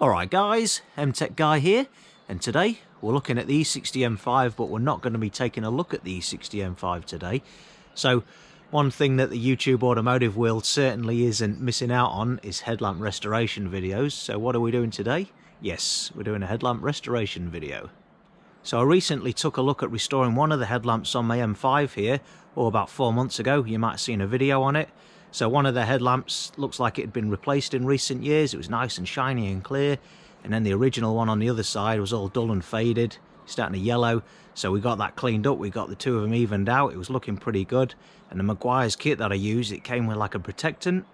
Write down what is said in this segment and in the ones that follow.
Alright guys, MTech Guy here, and today we're looking at the E60 M5, but we're not going to be taking a look at the E60 M5 today. So one thing that the YouTube automotive world certainly isn't missing out on is headlamp restoration videos. So what are we doing today? Yes, we're doing a headlamp restoration video. So I recently took a look at restoring one of the headlamps on my M5 here, or about 4 months ago. You might have seen a video on it. So one of the headlamps looks like it had been replaced in recent years. It was nice and shiny and clear. And then the original one on the other side was all dull and faded, starting to yellow. So we got that cleaned up. We got the two of them evened out. It was looking pretty good. And the Maguire's kit that I used, it came with like a protectant.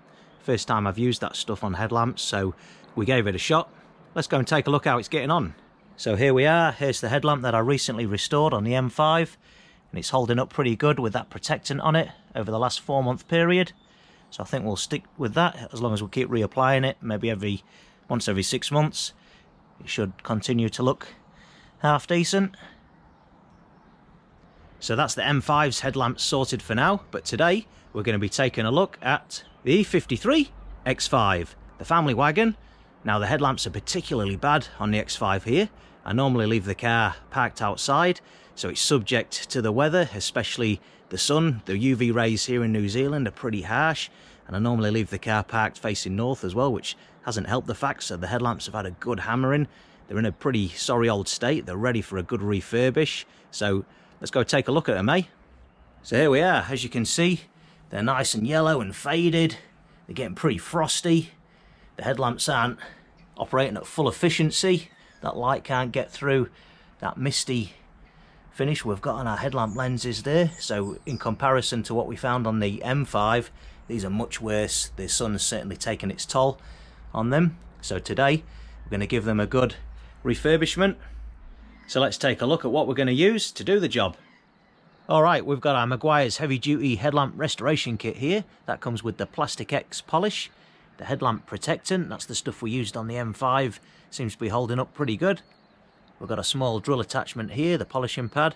First time I've used that stuff on headlamps, so we gave it a shot. Let's go and take a look how it's getting on. So here we are. Here's the headlamp that I recently restored on the M5. And it's holding up pretty good with that protectant on it over the last 4-month period. So I think we'll stick with that as long as we keep reapplying it, maybe once every 6 months. It should continue to look half decent. So that's the M5's headlamps sorted for now, but today we're going to be taking a look at the E53 X5, the family wagon. Now the headlamps are particularly bad on the X5 here. I normally leave the car parked outside, so it's subject to the weather, especially the sun. The UV rays here in New Zealand are pretty harsh, and I normally leave the car parked facing north as well, which hasn't helped the fact. So the headlamps have had a good hammering. They're in a pretty sorry old state. They're ready for a good refurbish. So let's go take a look at them, eh? So here we are. As you can see, they're nice and yellow and faded. They're getting pretty frosty. The headlamps aren't operating at full efficiency. That light can't get through that misty finish we've got on our headlamp lenses there. So in comparison to what we found on the M5, these are much worse. The sun's certainly taken its toll on them. So today we're going to give them a good refurbishment. So let's take a look at what we're going to use to do the job. Alright, we've got our Maguire's heavy duty headlamp restoration kit here. That comes with the Plastic X polish, the headlamp protectant, that's the stuff we used on the M5, seems to be holding up pretty good. We've got a small drill attachment here, the polishing pad,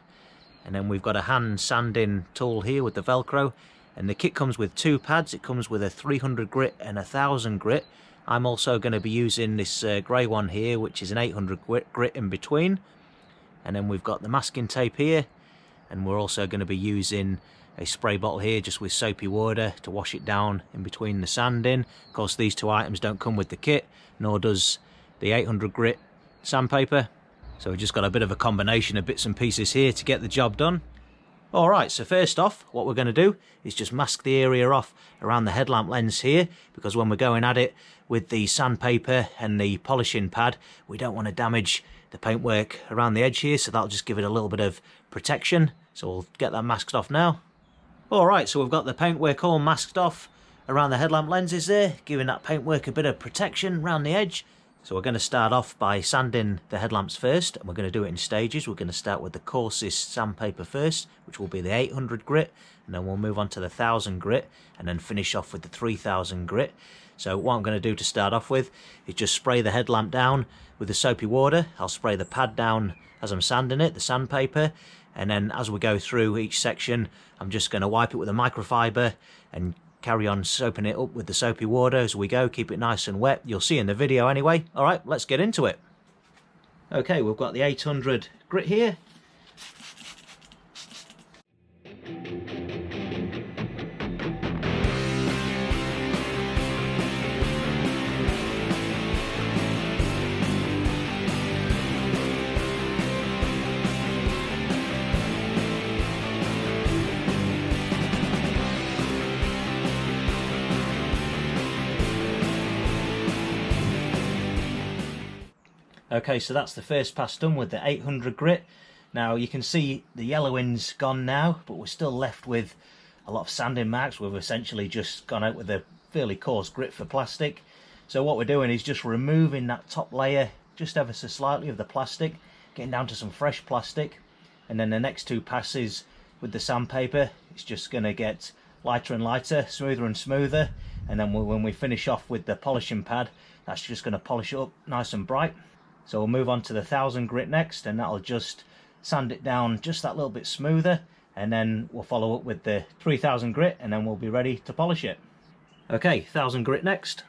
and then we've got a hand sanding tool here with the Velcro. And the kit comes with 2 pads. It comes with a 300 grit and a 1000 grit. I'm also going to be using this grey one here, which is an 800 grit in between. And then we've got the masking tape here, and we're also going to be using a spray bottle here just with soapy water to wash it down in between the sanding. Of course, these 2 items don't come with the kit, nor does the 800 grit sandpaper. So we've just got a bit of a combination of bits and pieces here to get the job done. Alright, so first off, what we're going to do is just mask the area off around the headlamp lens here, because when we're going at it with the sandpaper and the polishing pad, we don't want to damage the paintwork around the edge here, so that'll just give it a little bit of protection. So we'll get that masked off now. Alright, so we've got the paintwork all masked off around the headlamp lenses there, giving that paintwork a bit of protection around the edge. So we're going to start off by sanding the headlamps first, and we're going to do it in stages. We're going to start with the coarsest sandpaper first, which will be the 800 grit, and then we'll move on to the 1000 grit, and then finish off with the 3000 grit. So what I'm going to do to start off with is just spray the headlamp down with the soapy water. I'll spray the pad down as I'm sanding it, the sandpaper, and then as we go through each section, I'm just going to wipe it with a microfiber and carry on soaping it up with the soapy water as we go. Keep it nice and wet. You'll see in the video anyway. Alright, let's get into it. Okay, we've got the 800 grit here. Okay, so that's the first pass done with the 800 grit. Now you can see the yellowing's gone now, but we're still left with a lot of sanding marks. We've essentially just gone out with a fairly coarse grit for plastic. So what we're doing is just removing that top layer just ever so slightly of the plastic, getting down to some fresh plastic, and then the next 2 passes with the sandpaper, it's just going to get lighter and lighter, smoother and smoother, and then when we finish off with the polishing pad, that's just going to polish it up nice and bright. So we'll move on to the 1000 grit next, and that'll just sand it down just that little bit smoother, and then we'll follow up with the 3000 grit, and then we'll be ready to polish it. Okay, 1000 grit next.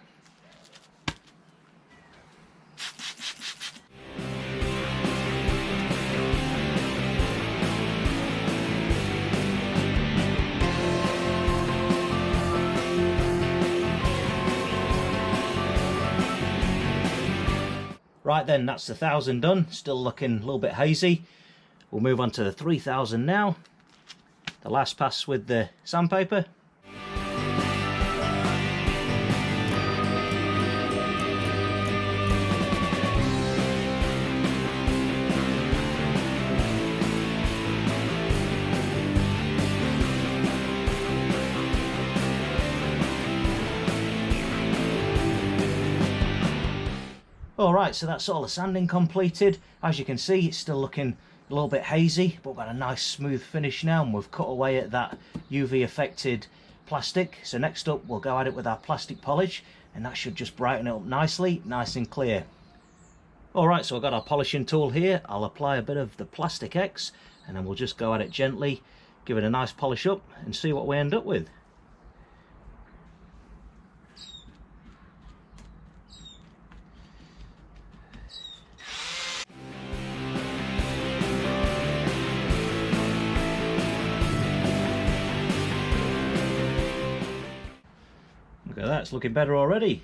Right then, that's the 1000 done. Still looking a little bit hazy. We'll move on to the 3000 now. The last pass with the sandpaper. Alright, so that's all the sanding completed. As you can see, it's still looking a little bit hazy, but we've got a nice smooth finish now, and we've cut away at that UV affected plastic. So next up, we'll go at it with our plastic polish, and that should just brighten it up nicely, nice and clear. Alright, so I've got our polishing tool here. I'll apply a bit of the Plastic X, and then we'll just go at it gently, give it a nice polish up, and see what we end up with. Look at that, it's looking better already.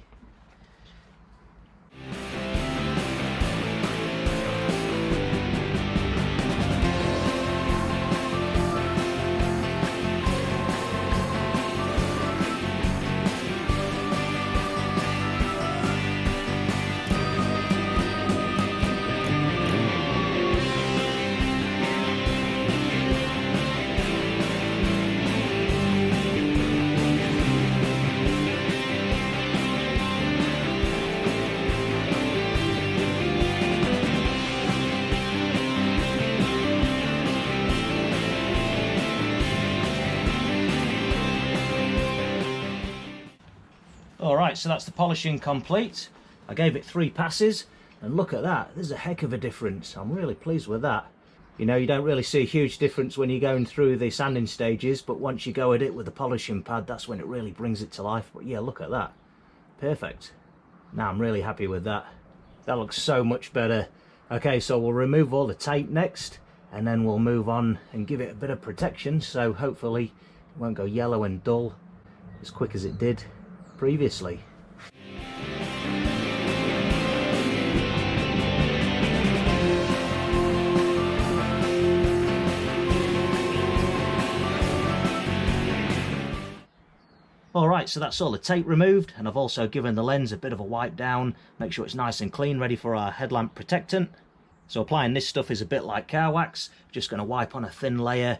Alright, so that's the polishing complete. I gave it 3 passes, and look at that, there's a heck of a difference. I'm really pleased with that. You know, you don't really see a huge difference when you're going through the sanding stages, but once you go at it with the polishing pad, that's when it really brings it to life. But yeah, look at that. Perfect. Now I'm really happy with that. That looks so much better. Okay, so we'll remove all the tape next, and then we'll move on and give it a bit of protection, so hopefully it won't go yellow and dull as quick as it did previously. Alright, so that's all the tape removed, and I've also given the lens a bit of a wipe down, make sure it's nice and clean, ready for our headlamp protectant. So applying this stuff is a bit like car wax. Just going to wipe on a thin layer,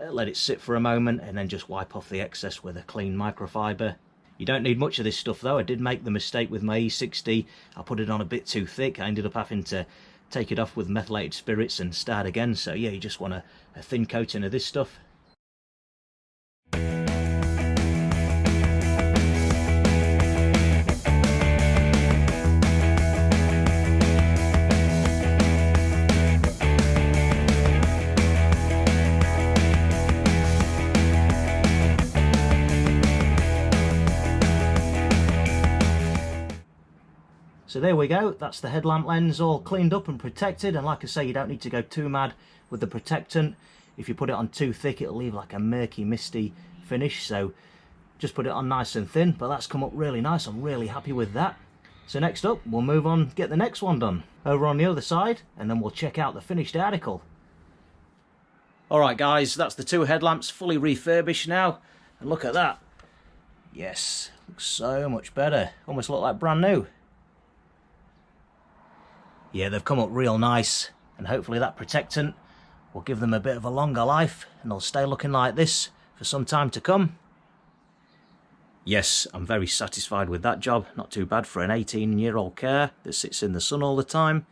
let it sit for a moment, and then just wipe off the excess with a clean microfiber. You don't need much of this stuff though. I did make the mistake with my E60. I put it on a bit too thick. I ended up having to take it off with methylated spirits and start again. So yeah, you just want a thin coating of this stuff. So there we go, that's the headlamp lens all cleaned up and protected, and like I say, you don't need to go too mad with the protectant. If you put it on too thick, it'll leave like a murky, misty finish, so just put it on nice and thin, but that's come up really nice. I'm really happy with that. So next up, we'll move on, get the next one done over on the other side, and then we'll check out the finished article. Alright guys, that's the 2 headlamps fully refurbished now, and look at that. Yes, looks so much better, almost look like brand new. Yeah, they've come up real nice, and hopefully that protectant will give them a bit of a longer life, and they'll stay looking like this for some time to come. Yes, I'm very satisfied with that job. Not too bad for an 18-year-old car that sits in the sun all the time.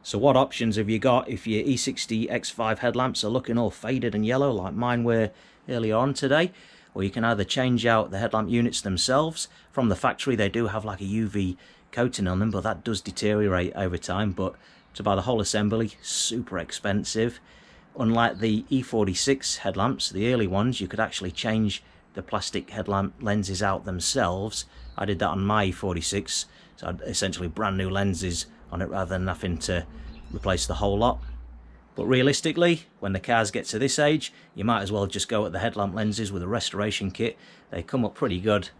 So what options have you got if your E60 X5 headlamps are looking all faded and yellow like mine were earlier on today? Or you can either change out the headlamp units themselves. From the factory they do have like a UV coating on them, but that does deteriorate over time. But to buy the whole assembly, super expensive. Unlike the E46 headlamps, the early ones, you could actually change the plastic headlamp lenses out themselves. I did that on my E46, so I had essentially brand new lenses on it rather than having to replace the whole lot. But realistically, when the cars get to this age, you might as well just go at the headlamp lenses with a restoration kit. They come up pretty good.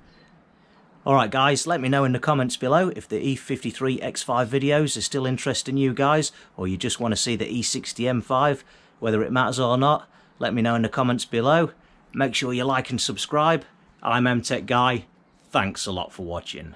Alright guys, let me know in the comments below if the E53 X5 videos are still interesting you guys, or you just want to see the E60 M5, whether it matters or not. Let me know in the comments below. Make sure you like and subscribe. I'm MTech Guy. Thanks a lot for watching.